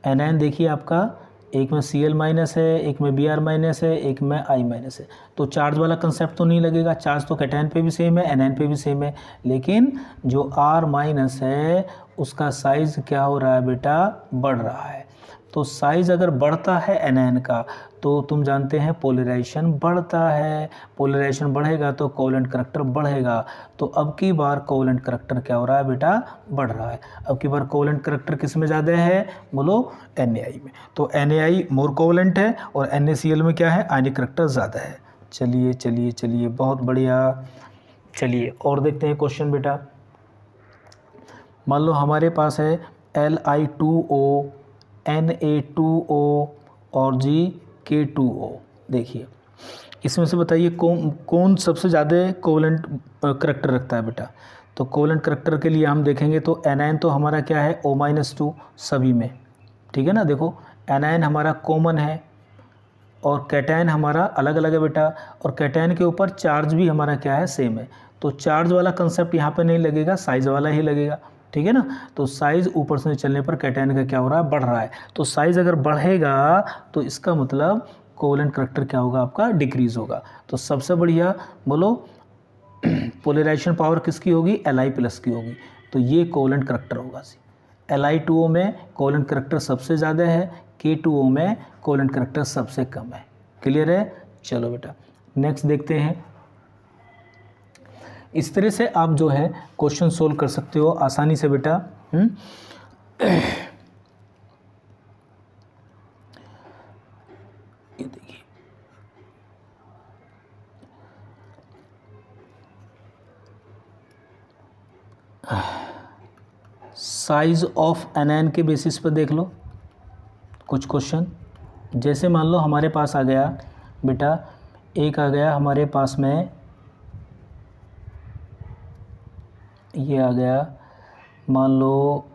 एनायन देखिए आपका एक में Cl- है, एक में Br- है, एक में I- है। तो चार्ज वाला कंसेप्ट तो नहीं लगेगा, चार्ज तो कैटायन पे भी सेम है, एनायन पे भी सेम है, लेकिन जो R- है उसका साइज़ क्या हो रहा है बेटा, बढ़ रहा है। तो साइज़ अगर बढ़ता है एनायन का तो तुम जानते हैं पोलराइजेशन बढ़ता है, पोलराइजेशन बढ़ेगा तो कोवेलेंट करैक्टर बढ़ेगा। तो अब की बार कोवेलेंट करैक्टर क्या हो रहा है बेटा, बढ़ रहा है। अब की बार कोवेलेंट करैक्टर किस में ज़्यादा है, बोलो NaI में। तो NaI मोर कोवेलेंट है और NaCl में क्या है, आयनिक करैक्टर ज़्यादा है। चलिए चलिए चलिए, बहुत बढ़िया। चलिए और देखते हैं क्वेश्चन बेटा। मान लो हमारे पास है Li2O, Na2O और जी K2O। देखिए इसमें से बताइए कौन सबसे ज़्यादा कोवेलेंट करैक्टर रखता है बेटा। तो कोवेलेंट करैक्टर के लिए हम देखेंगे तो एनायन तो हमारा क्या है O-2 सभी में, ठीक है ना। देखो एनायन हमारा कॉमन है और कैटायन हमारा अलग अलग है बेटा, और कैटायन के ऊपर चार्ज भी हमारा क्या है, सेम है। तो चार्ज वाला कंसेप्ट यहाँ पे नहीं लगेगा, साइज़ वाला ही लगेगा, ठीक है ना। तो साइज़ ऊपर से चलने पर कैटायन का क्या हो रहा है, बढ़ रहा है। तो साइज़ अगर बढ़ेगा तो इसका मतलब कोवेलेंट करैक्टर क्या होगा आपका, डिक्रीज़ होगा। तो सबसे बढ़िया बोलो पोलराइजेशन पावर किसकी होगी, Li+ की होगी। तो ये कोवेलेंट करैक्टर होगा। Li2O में कोवेलेंट करैक्टर सबसे ज़्यादा है, K2O में कोवेलेंट करैक्टर सबसे कम है। क्लियर है। चलो बेटा नेक्स्ट देखते हैं। इस तरह से आप जो है क्वेश्चन सोल्व कर सकते हो आसानी से बेटा। ये देखिए साइज ऑफ एनायन के बेसिस पर देख लो कुछ क्वेश्चन। जैसे मान लो हमारे पास आ गया बेटा, एक आ गया हमारे पास में, ये आ गया, मान लो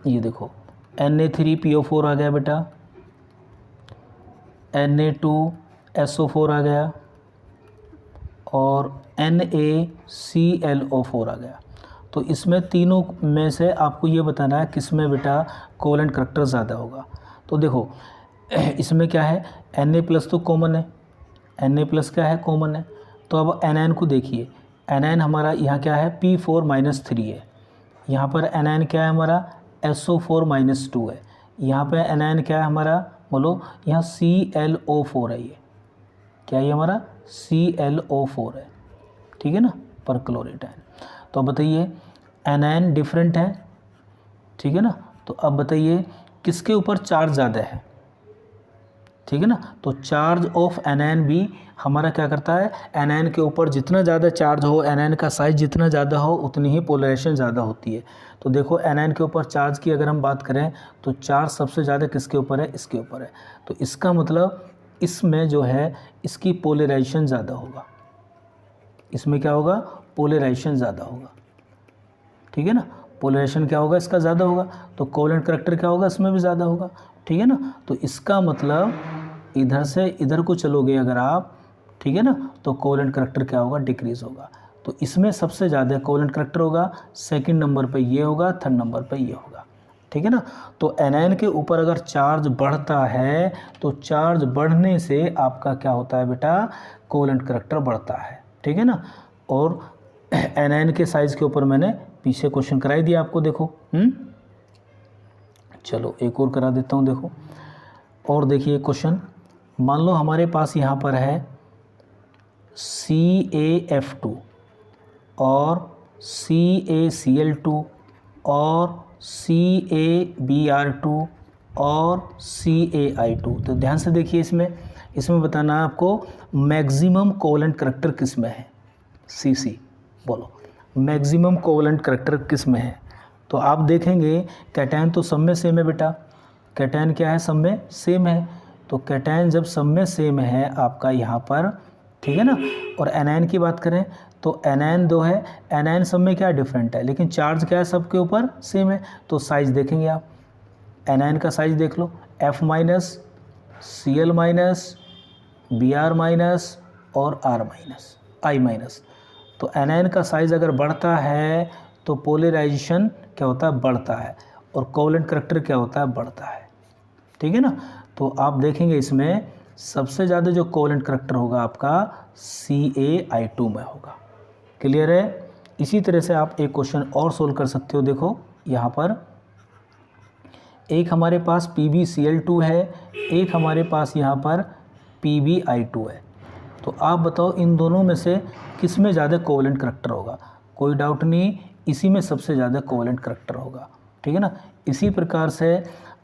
ये देखो Na3PO4 आ गया बेटा, Na2SO4 आ गया और NaClO4 आ गया। तो इसमें तीनों में से आपको ये बताना है किस में बेटा कोवेलेंट करैक्टर ज़्यादा होगा। तो देखो इसमें क्या है, Na+ तो कॉमन है, Na+ क्या है, कॉमन है। तो अब एनायन को देखिए, एनायन हमारा यहाँ क्या है, P4-3 है। यहाँ पर एनायन क्या है हमारा, SO4-2 है। यहाँ पे एनायन क्या है हमारा, बोलो यहाँ ClO4 है। ये क्या है हमारा, ClO4 है, ठीक है ना, परक्लोरेट आयन। तो अब बताइए एनायन डिफरेंट है, ठीक है ना। तो अब बताइए किसके ऊपर चार्ज ज़्यादा है, ठीक है ना। तो चार्ज ऑफ एनायन भी हमारा क्या करता है, एनायन के ऊपर जितना ज़्यादा चार्ज हो, एनायन का साइज जितना ज़्यादा हो उतनी ही पोलराइजेशन ज़्यादा होती है। तो देखो एनायन के ऊपर चार्ज की अगर हम बात करें तो चार्ज सबसे ज़्यादा किसके ऊपर है, इसके ऊपर है। तो इसका मतलब इसमें जो है इसकी पोलराइजेशन ज़्यादा होगा, इसमें क्या होगा, पोलराइजेशन ज़्यादा होगा, ठीक है ना। पोलराइजेशन क्या होगा, इसका ज़्यादा होगा। तो कोवेलेंट करैक्टर क्या होगा, इसमें भी ज़्यादा होगा, ठीक है ना। तो इसका मतलब इधर से इधर को चलोगे अगर आप, ठीक है ना, तो कोवेलेंट करैक्टर क्या होगा, डिक्रीज़ होगा। तो इसमें सबसे ज़्यादा कोवेलेंट करैक्टर होगा, सेकंड नंबर पे ये होगा, थर्ड नंबर पे ये होगा, ठीक है ना। तो एनायन के ऊपर अगर चार्ज बढ़ता है तो चार्ज बढ़ने से आपका क्या होता है बेटा, कोवेलेंट करैक्टर बढ़ता है, ठीक है ना। और एनायन के साइज़ के ऊपर मैंने पीछे क्वेश्चन कराई दिया आपको, देखो। चलो एक और करा देता हूँ, देखो और देखिए क्वेश्चन। मान लो हमारे पास यहाँ पर है CaF2 और CaCl2 और CaBr2 और CaI2। तो ध्यान से देखिए, इसमें बताना है आपको मैक्सिमम कोवेलेंट करैक्टर किस में है, CC। बोलो मैक्सिमम कोवेलेंट करैक्टर किस में है। तो आप देखेंगे कैटायन तो सब में सेम है बेटा, कैटायन क्या है, सब में सेम है। तो कैटायन जब सब में सेम है आपका यहाँ पर, ठीक है ना। और एनायन की बात करें तो एनायन 2 है, एनायन सब में क्या डिफरेंट है, लेकिन चार्ज क्या है सबके ऊपर सेम है। तो साइज़ देखेंगे आप, एनायन का साइज़ देख लो, F minus, Cl minus, Br minus और R माइनस, I माइनस। तो एनायन का साइज़ अगर बढ़ता है तो पोलराइजेशन क्या होता है, बढ़ता है, और कोवेलेंट करैक्टर क्या होता है, बढ़ता है। ठीक है ना। तो आप देखेंगे इसमें सबसे ज़्यादा जो कोवेलेंट करैक्टर होगा आपका CaI2 में होगा। क्लियर है। इसी तरह से आप एक क्वेश्चन और सोल्व कर सकते हो। देखो यहाँ पर एक हमारे पास PbCl2 है, एक हमारे पास यहाँ पर PbI2 है। तो आप बताओ इन दोनों में से किस में ज़्यादा कोवेलेंट करैक्टर होगा। कोई डाउट नहीं, इसी में सबसे ज़्यादा कोवेलेंट करैक्टर होगा। ठीक है ना। इसी प्रकार से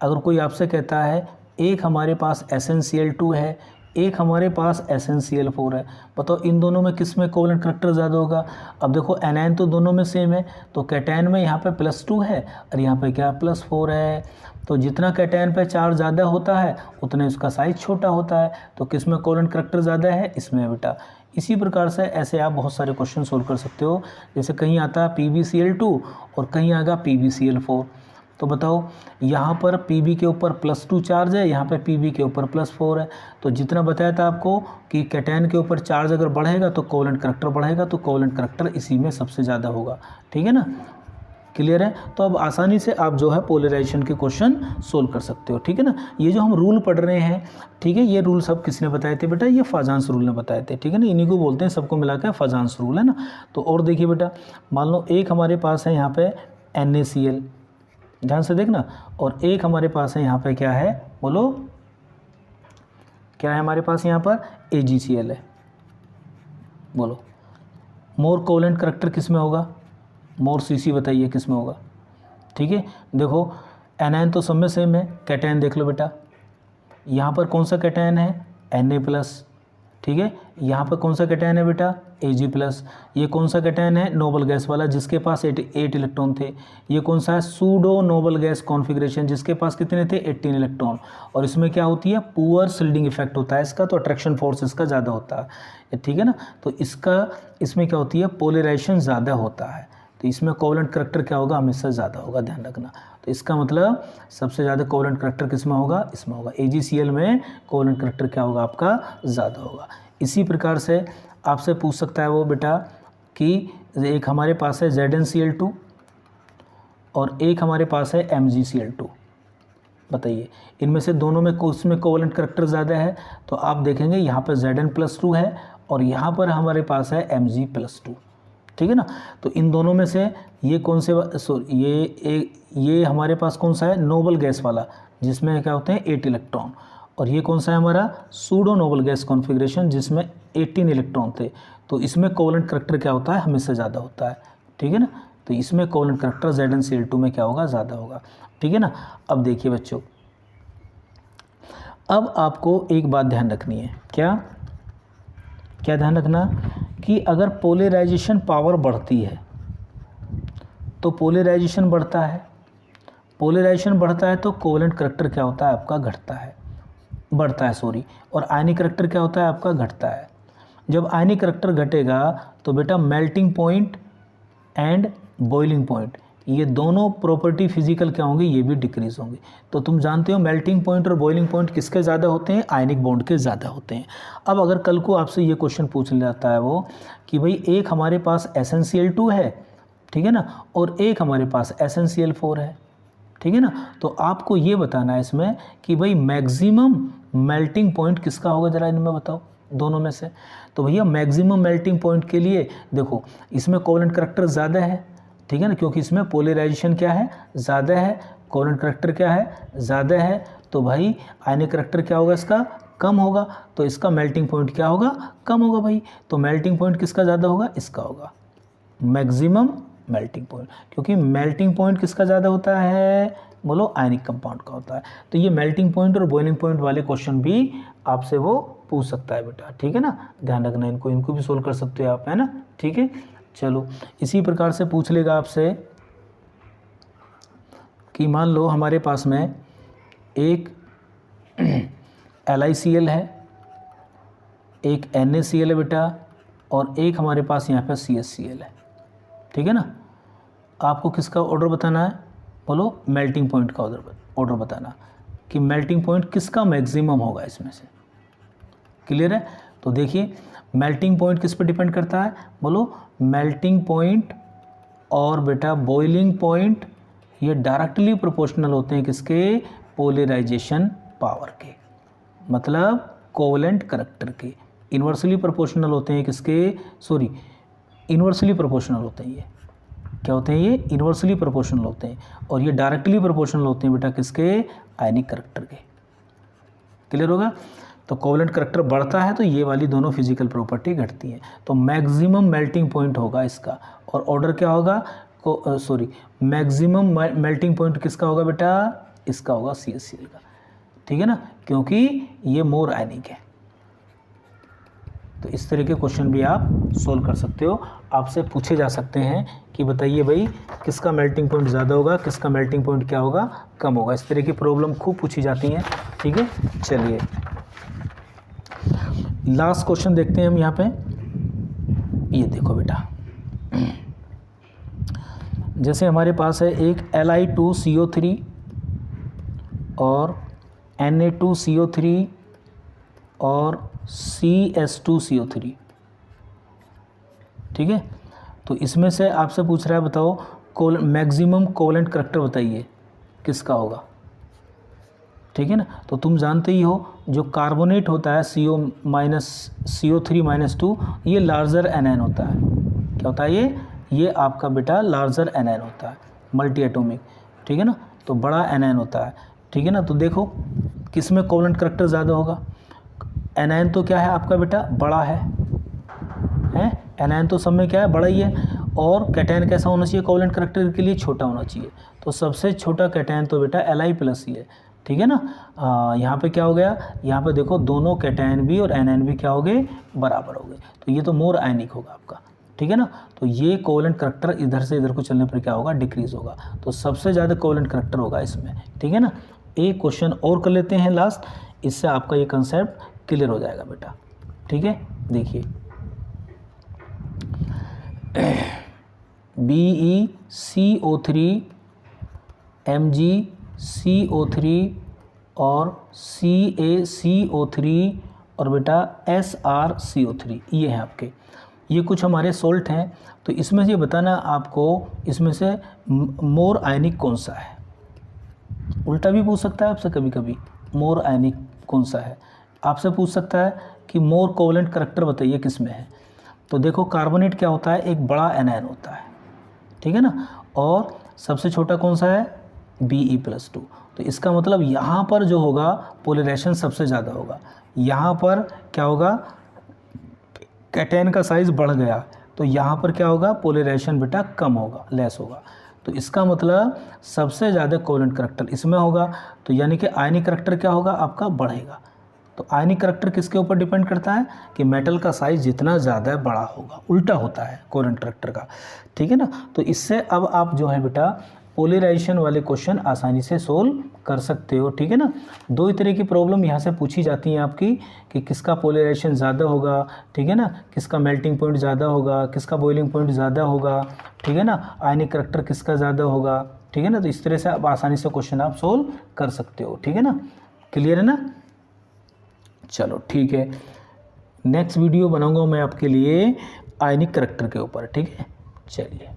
अगर कोई आपसे कहता है एक हमारे पास SnCl2 है, एक हमारे पास SnCl4 है, बताओ इन दोनों में किस में कोवेलेंट करैक्टर ज़्यादा होगा। अब देखो एनायन तो दोनों में सेम है, तो कैटायन में यहाँ पे +2 है और यहाँ पे क्या +4 है। तो जितना कैटायन पे चार्ज ज़्यादा होता है उतने उसका साइज़ छोटा होता है। तो किस में कोवेलेंट करैक्टर ज़्यादा है, इसमें बेटा। इसी प्रकार से ऐसे आप बहुत सारे क्वेश्चन सोल्व कर सकते हो। जैसे कहीं आता है PbCl2 और कहीं आएगा PbCl4। तो बताओ यहाँ पर Pb के ऊपर +2 चार्ज है, यहाँ पे Pb के ऊपर +4 है। तो जितना बताया था आपको कि कैटायन के ऊपर चार्ज अगर बढ़ेगा तो कोवेलेंट करैक्टर बढ़ेगा, तो कोवेलेंट करैक्टर इसी में सबसे ज़्यादा होगा। ठीक है ना। क्लियर है। तो अब आसानी से आप जो है पोलराइजेशन के क्वेश्चन सोल्व कर सकते हो। ठीक है ना। ये जो हम रूल पढ़ रहे हैं, ठीक है, ये रूल सब किसने बताए थे बेटा, ये फाजांस रूल ने बताए थे। ठीक है ना। इन्हीं को बोलते हैं, सबको मिलाकर फाजांस रूल है ना। तो और देखिए बेटा, मान लो एक हमारे पास है यहाँ पे NaCl, ध्यान से देखना, और एक हमारे पास है यहाँ पे क्या है, बोलो क्या है हमारे पास यहाँ पर AgCl है। बोलो मोर कोवेलेंट करैक्टर किस में होगा, मोर CC बताइए किस में होगा। ठीक है। देखो एनायन तो सब में सेम है, कैटायन देख लो बेटा, यहाँ पर कौन सा कैटायन है, Na+। ठीक है। यहाँ पर कौन सा कैटायन है बेटा, Ag+। ये कौन सा कैटायन है, नोबल गैस वाला, जिसके पास 8 इलेक्ट्रॉन थे। ये कौन सा है, सूडो नोबल गैस कॉन्फ़िगरेशन, जिसके पास कितने थे, 18 इलेक्ट्रॉन। और इसमें क्या होती है, पुअर शिल्डिंग इफेक्ट होता है इसका, तो अट्रैक्शन फोर्स इसका ज़्यादा होता है। ठीक है ना। तो इसमें क्या होती है, पोलराइजेशन ज़्यादा होता है। तो इसमें कोवेलेंट करैक्टर क्या होगा, हमेशा ज़्यादा होगा, ध्यान रखना। तो इसका मतलब सबसे ज़्यादा कोवेलेंट करैक्टर किस में होगा, इसमें होगा। AgCl में कोवेलेंट करैक्टर क्या होगा आपका, ज़्यादा होगा। इसी प्रकार से आपसे पूछ सकता है वो बेटा कि एक हमारे पास है ZnCl2 और एक हमारे पास है MgCl2, बताइए इनमें से दोनों में उसमें कोवेलेंट करैक्टर ज़्यादा है। तो आप देखेंगे यहाँ पर Zn+2 है और यहाँ पर हमारे पास है Mg+2। ठीक है ना। तो इन दोनों में से ये कौन से, ये हमारे पास कौन सा है, नोबल गैस वाला, जिसमें क्या होते हैं 8 इलेक्ट्रॉन, और ये कौन सा है हमारा सूडो नोबल गैस कॉन्फ़िगरेशन, जिसमें 18 इलेक्ट्रॉन थे। तो इसमें कोवेलेंट करैक्टर क्या होता है, हमेशा ज़्यादा होता है। ठीक है ना। तो इसमें कोवेलेंट करैक्टर ZnCl2 में क्या होगा, ज़्यादा होगा। ठीक है ना। अब देखिए बच्चों, अब आपको एक बात ध्यान रखनी है, क्या ध्यान रखना, कि अगर पोलराइजेशन पावर बढ़ती है तो पोलराइजेशन बढ़ता है, पोलराइजेशन बढ़ता है तो कोवेलेंट करैक्टर क्या होता है आपका, बढ़ता है सॉरी, और आयनिक करैक्टर क्या होता है आपका, घटता है। जब आयनिक करैक्टर घटेगा तो बेटा melting point and boiling point, ये दोनों प्रॉपर्टी फिजिकल क्या होंगे, ये भी डिक्रीज होंगे। तो तुम जानते हो मेल्टिंग पॉइंट और बॉइलिंग पॉइंट किसके ज़्यादा होते हैं, आयनिक बॉन्ड के ज़्यादा होते हैं। अब अगर कल को आपसे ये क्वेश्चन पूछ जाता है वो कि भाई एक हमारे पास SnCl2 है, ठीक है ना, और एक हमारे पास SnCl4 है, ठीक है ना, तो आपको ये बताना है इसमें कि भाई मैक्सिमम मेल्टिंग पॉइंट किसका होगा, ज़रा इनमें बताओ दोनों में से। तो भैया मैक्सिमम मेल्टिंग पॉइंट के लिए देखो इसमें कोवेलेंट करैक्टर ज़्यादा है, ठीक है ना, क्योंकि इसमें पोलराइजेशन क्या है, ज़्यादा है, कोवेलेंट करैक्टर क्या है, ज़्यादा है। तो भाई आयनिक करैक्टर क्या होगा इसका, कम होगा, तो इसका मेल्टिंग पॉइंट क्या होगा, कम होगा भाई। तो मेल्टिंग पॉइंट किसका ज़्यादा होगा, इसका होगा मैक्सिमम मेल्टिंग पॉइंट, क्योंकि मेल्टिंग पॉइंट किसका ज़्यादा होता है, बोलो आयनिक कंपाउंड का होता है। तो ये मेल्टिंग पॉइंट और बॉइलिंग पॉइंट वाले क्वेश्चन भी आपसे वो पूछ सकता है बेटा, ठीक है ना, ध्यान रखना, इनको भी सोल्व कर सकते हो आप, है ना, ठीक है। चलो इसी प्रकार से पूछ लेगा आपसे कि मान लो हमारे पास में एक LiCl है एक NaCl है बेटा, और एक हमारे पास यहाँ पे CHCl है, ठीक है ना। आपको किसका ऑर्डर बताना है, बोलो मेल्टिंग पॉइंट का ऑर्डर बताना कि मेल्टिंग पॉइंट किसका मैक्सिमम होगा इसमें से। क्लियर है। तो देखिए मेल्टिंग पॉइंट किस पे डिपेंड करता है, बोलो मेल्टिंग पॉइंट और बेटा बॉइलिंग पॉइंट ये डायरेक्टली प्रोपोर्शनल होते हैं किसके, पोलराइजेशन पावर के, मतलब कोवेलेंट करैक्टर के। इन्वर्सली प्रोपोर्शनल होते हैं किसके, सॉरी इन्वर्सली प्रोपोर्शनल होते हैं, ये क्या होते हैं, ये इन्वर्सली प्रोपोर्शनल होते हैं, और ये डायरेक्टली प्रोपोर्शनल होते हैं बेटा किसके, आयनिक करैक्टर के। क्लियर होगा। तो कोवेलेंट करैक्टर बढ़ता है तो ये वाली दोनों फिजिकल प्रॉपर्टी घटती हैं। तो मैक्सिमम मेल्टिंग पॉइंट होगा इसका, और ऑर्डर क्या होगा, मैक्सिमम मेल्टिंग पॉइंट किसका होगा बेटा, इसका होगा CHCl का, ठीक है ना, क्योंकि ये मोर आयनिक है। तो इस तरह के क्वेश्चन भी आप सोल्व कर सकते हो। आपसे पूछे जा सकते हैं कि बताइए भाई किसका मेल्टिंग पॉइंट ज़्यादा होगा, किसका मेल्टिंग पॉइंट क्या होगा, कम होगा। इस तरह की प्रॉब्लम खूब पूछी जाती हैं, ठीक है। चलिए लास्ट क्वेश्चन देखते हैं हम यहाँ पे। ये देखो बेटा, जैसे हमारे पास है एक Li2CO3 और Na2CO3 और CS2CO3, ठीक है। तो इसमें से आपसे पूछ रहा है बताओ मैक्सिमम कोवेलेंट करैक्टर बताइए किसका होगा, ठीक है ना। तो तुम जानते ही हो जो कार्बोनेट होता है CO3-2 ये लार्जर एनायन होता है। क्या होता है ये आपका बेटा लार्जर एनायन होता है, मल्टी एटॉमिक, ठीक है ना। तो बड़ा एनायन होता है, ठीक है ना। तो देखो किस में कोवेलेंट करैक्टर ज़्यादा होगा, एनायन तो क्या है आपका बेटा, बड़ा है, एनायन तो सब में क्या है, बड़ा ही है। और कैटायन कैसा होना चाहिए कोवेलेंट करैक्टर के लिए, छोटा होना चाहिए। तो सबसे छोटा कैटायन तो बेटा Li+ ही है, ठीक है ना। यहाँ पे क्या हो गया, यहाँ पे देखो दोनों कैटायन भी और एनायन भी क्या हो गए, बराबर हो गए। तो ये तो मोर आयनिक होगा आपका, ठीक है ना। तो ये कोवेलेंट करैक्टर इधर से इधर को चलने पर क्या होगा, डिक्रीज होगा। तो सबसे ज़्यादा कोवेलेंट करैक्टर होगा इसमें, ठीक है ना। एक क्वेश्चन और कर लेते हैं लास्ट, इससे आपका ये कंसेप्ट क्लियर हो जाएगा बेटा, ठीक है। देखिए BeCO3 MgCO3 और CaCO3 और बेटा SrCO3 ये हैं आपके, ये कुछ हमारे सोल्ट हैं। तो इसमें से बताना आपको इसमें से मोर आयनिक कौन सा है। उल्टा भी पूछ सकता है आपसे कभी कभी, मोर आयनिक कौन सा है। आपसे पूछ सकता है कि मोर कोवेलेंट करैक्टर बताइए किस में है। तो देखो कार्बोनेट क्या होता है, एक बड़ा एनायन होता है, ठीक है ना। और सबसे छोटा कौन सा है, Be+2। तो इसका मतलब यहाँ पर जो होगा पोलराइजेशन सबसे ज़्यादा होगा। यहाँ पर क्या होगा, कैटायन का साइज़ बढ़ गया, तो यहाँ पर क्या होगा, पोलराइजेशन बेटा कम होगा, लेस होगा। तो इसका मतलब सबसे ज़्यादा कोवेलेंट करैक्टर इसमें होगा। तो यानी कि आयनिक करैक्टर क्या होगा आपका, बढ़ेगा। तो आयनिक करैक्टर किसके ऊपर डिपेंड करता है कि मेटल का साइज़ जितना ज़्यादा बड़ा होगा, उल्टा होता है कोवेलेंट करैक्टर का, ठीक है ना। तो इससे अब आप जो है बेटा पोलराइजेशन वाले क्वेश्चन आसानी से सोल्व कर सकते हो, ठीक है ना। दो ही तरह की प्रॉब्लम यहाँ से पूछी जाती हैं आपकी कि किसका पोलराइजेशन ज़्यादा होगा, ठीक है ना, किसका मेल्टिंग पॉइंट ज़्यादा होगा, किसका बॉइलिंग पॉइंट ज़्यादा होगा, ठीक है ना, आयनिक करैक्टर किसका ज़्यादा होगा, ठीक है ना। तो इस तरह से आप आसानी से क्वेश्चन आप सोल्व कर सकते हो, ठीक है ना। क्लियर है ना। चलो ठीक है, नेक्स्ट वीडियो बनाऊंगा मैं आपके लिए आयनिक करैक्टर के ऊपर, ठीक है। चलिए।